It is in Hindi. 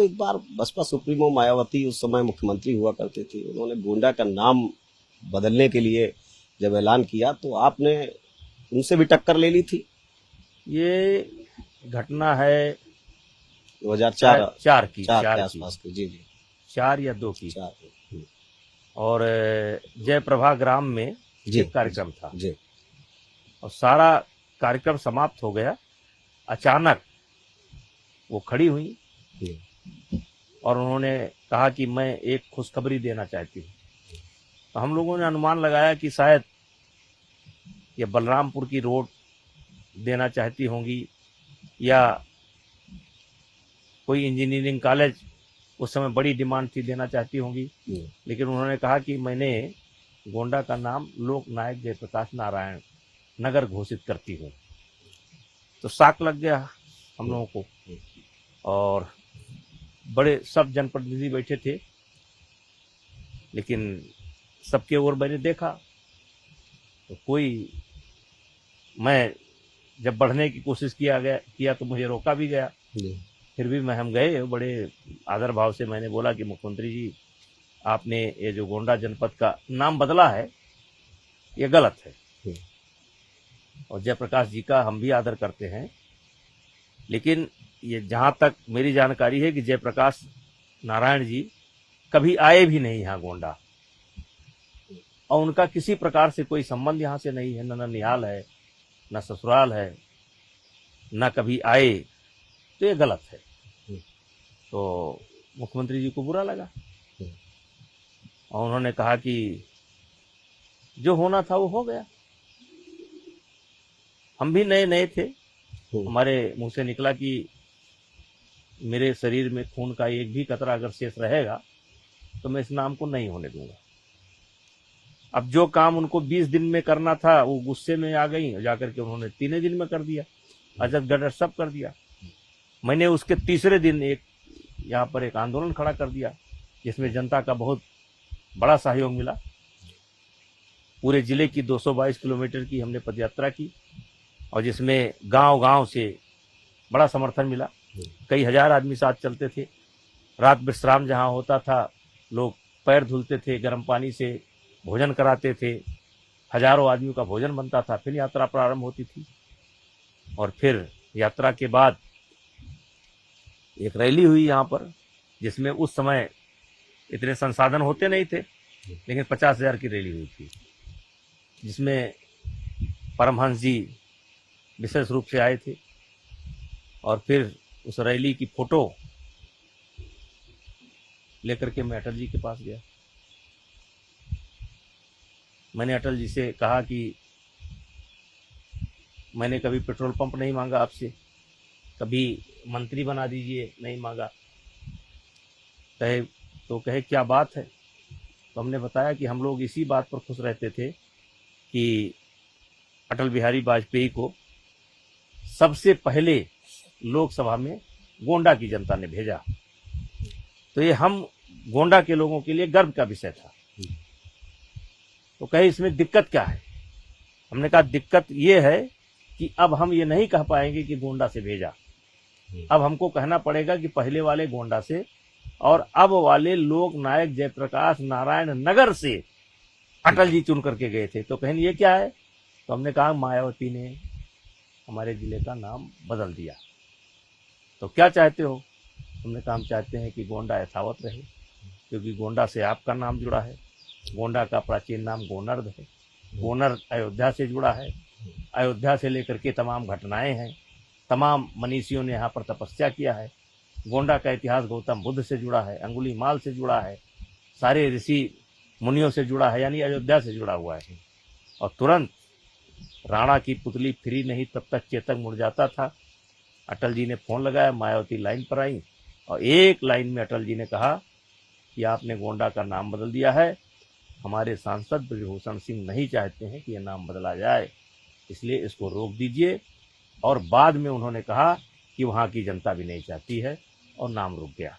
एक बार बसपा सुप्रीमो मायावती उस समय मुख्यमंत्री हुआ करते थे, उन्होंने गोंडा का नाम बदलने के लिए जब ऐलान किया तो आपने उनसे भी टक्कर ले ली थी। ये घटना है 2004 चार की के आसपास की। जी जी 4 या 2 की। 4। और जयप्रभा ग्राम में जी एक कार्यक्रम था जी और सारा कार्यक्रम समाप्त हो गया। अचानक वो खड़ी हुई जी और उन्होंने कहा कि मैं एक खुशखबरी देना चाहती हूँ। तो हम लोगों ने अनुमान लगाया कि शायद ये बलरामपुर की रोड देना चाहती होंगी या कोई इंजीनियरिंग कॉलेज उस समय बड़ी डिमांड थी, देना चाहती होंगी। लेकिन उन्होंने कहा कि मैंने गोंडा का नाम लोक नायक जयप्रकाश नारायण नगर घोषित करती हूँ। तो शॉक लग गया हम लोगों को और बड़े सब जनप्रतिनिधि बैठे थे, लेकिन सबके ओर मैंने देखा तो कोई, मैं जब बढ़ने की कोशिश किया तो मुझे रोका भी गया। फिर भी हम गए, बड़े आदर भाव से मैंने बोला कि मुख्यमंत्री जी, आपने ये जो गोंडा जनपद का नाम बदला है ये गलत है और जयप्रकाश जी का हम भी आदर करते हैं, लेकिन ये जहाँ तक मेरी जानकारी है कि जयप्रकाश नारायण जी कभी आए भी नहीं यहाँ गोंडा और उनका किसी प्रकार से कोई संबंध यहाँ से नहीं है, न ननिहाल है न ससुराल है, न कभी आए, तो ये गलत है। तो मुख्यमंत्री जी को बुरा लगा और उन्होंने कहा कि जो होना था वो हो गया। हम भी नए नए थे, हमारे मुंह से निकला कि मेरे शरीर में खून का एक भी कतरा अगर शेष रहेगा तो मैं इस नाम को नहीं होने दूंगा। अब जो काम उनको 20 दिन में करना था वो गुस्से में आ गई, जाकर के उन्होंने 3 दिन में कर दिया, अजब गडर सब कर दिया। मैंने उसके तीसरे दिन यहाँ पर एक आंदोलन खड़ा कर दिया जिसमें जनता का बहुत बड़ा सहयोग मिला। पूरे जिले की 222 किलोमीटर की हमने पदयात्रा की और जिसमें गांव-गांव से बड़ा समर्थन मिला। कई हजार आदमी साथ चलते थे। रात विश्राम जहां होता था, लोग पैर धुलते थे, गर्म पानी से भोजन कराते थे, हजारों आदमियों का भोजन बनता था। फिर यात्रा प्रारंभ होती थी और फिर यात्रा के बाद एक रैली हुई यहाँ पर, जिसमें उस समय इतने संसाधन होते नहीं थे, लेकिन 50,000 की रैली हुई थी, जिसमें परमहंस जी विशेष रूप से आए थे। और फिर उस रैली की फोटो लेकर के मैं अटल जी के पास गया। मैंने अटल जी से कहा कि मैंने कभी पेट्रोल पंप नहीं मांगा आपसे, कभी मंत्री बना दीजिए नहीं मांगा। कहे क्या बात है? तो हमने बताया कि हम लोग इसी बात पर खुश रहते थे कि अटल बिहारी वाजपेयी को सबसे पहले लोकसभा में गोंडा की जनता ने भेजा, तो ये हम गोंडा के लोगों के लिए गर्व का विषय था। तो कहे इसमें दिक्कत क्या है? हमने कहा दिक्कत ये है कि अब हम ये नहीं कह पाएंगे कि गोंडा से भेजा, अब हमको कहना पड़ेगा कि पहले वाले गोंडा से और अब वाले लोक नायक जयप्रकाश नारायण नगर से अटल जी चुन करके गए थे। तो कहें ये क्या है? तो हमने कहा मायावती ने हमारे जिले का नाम बदल दिया, तो क्या चाहते हो? हमने कहा हम चाहते हैं कि गोंडा यथावत रहे, क्योंकि गोंडा से आपका नाम जुड़ा है। गोंडा का प्राचीन नाम गोनर्द है, गोनर्द अयोध्या से जुड़ा है, अयोध्या से लेकर के तमाम घटनाएं हैं, तमाम मनीषियों ने यहाँ पर तपस्या किया है। गोंडा का इतिहास गौतम बुद्ध से जुड़ा है, अंगुलीमाल से जुड़ा है, सारे ऋषि मुनियों से जुड़ा है, यानी अयोध्या से जुड़ा हुआ है। और तुरंत राणा की पुतली फ्री नहीं तब तक चेतक मुड़ जाता था। अटल जी ने फोन लगाया, मायावती लाइन पर आई और एक लाइन में अटल जी ने कहा कि आपने गोंडा का नाम बदल दिया है, हमारे सांसद ब्रजभूषण सिंह नहीं चाहते हैं कि यह नाम बदला जाए, इसलिए इसको रोक दीजिए। और बाद में उन्होंने कहा कि वहाँ की जनता भी नहीं चाहती है और नाम रुक गया।